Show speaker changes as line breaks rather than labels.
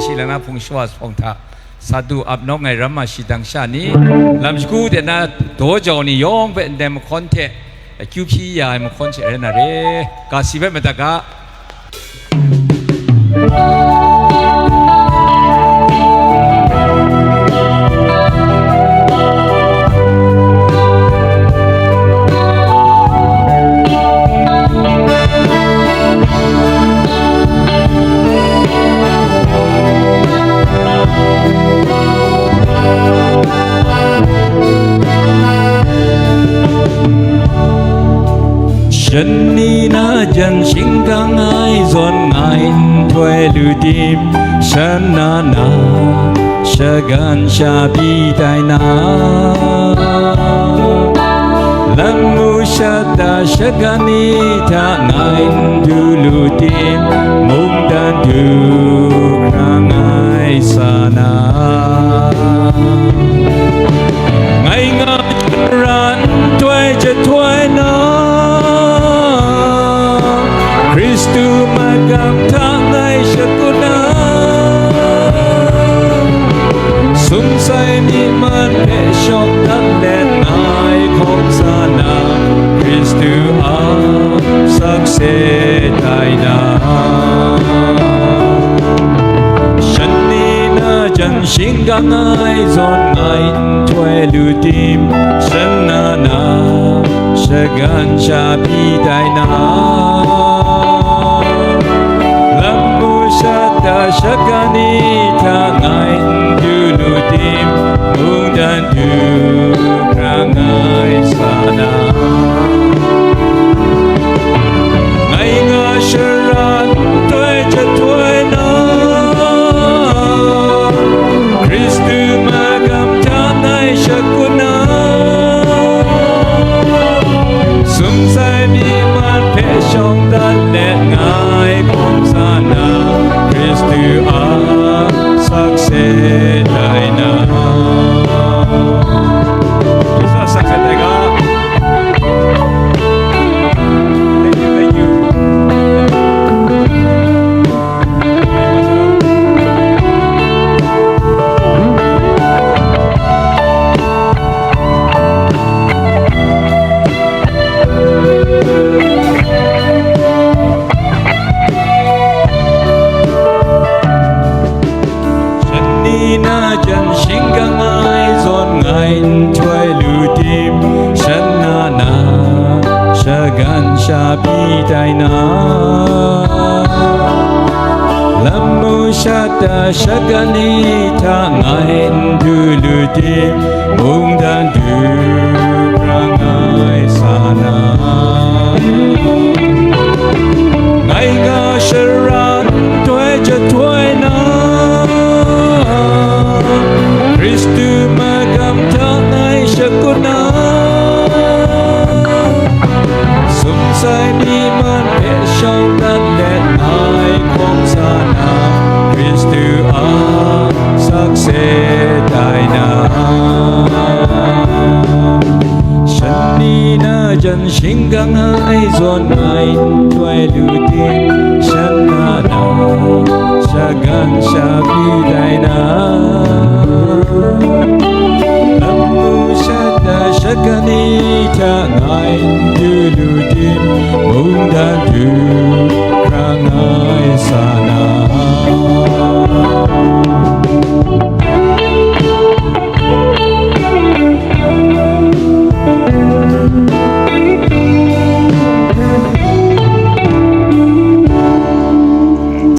silana phung shwas phong tha sadu abnok ngai rama shidang shani lamsku de na do joni yong be dem khonte qp ya mo khonche na re ka sibe metaka
chân ni na chân sinh ca ngài dọn ngài thuê lưu tim sơn na na sa gan sa bi tai na lam mu sa ta sa gan ni tha ngài du lưu tim mong dan du ra ngài sa na ngài ngài ran thuê cho thuê na Kristu magam tangai syakuna Sumsai mi man pe shok dan den nai khom sana Kristu a sakse taina Shani na jan shinga ngai zon ngai thwe lu tim sana na shagan shabi taina Shata shakani ta ngai dulu tim mudan du rangai sana ngai nga sharan toi cha toi na Kristu magam ta ngai shakuna sumsai mi man pe shong dan le ngai kom sana Kristu a sakse taina Isa sakse taiga Thank you na chân sinh ca ngài dọn ngài thuê lưu tim sân na na sa gan sa bi tai na lam mu sa ta sa gan ni tha ngài du lưu tim mong dan du ra ngài sa na ngài nga sharan thuê cho thuê na Kristu magam tangai syakuna Sumsai mi man pe shong dan let nai khom sana Kristu a sakse taina Shani na jan shinga ngai zon ngai thuê lưu tim shan na na shagan shabi taina Namu shata shakani ta ngai du lu tim mong dan du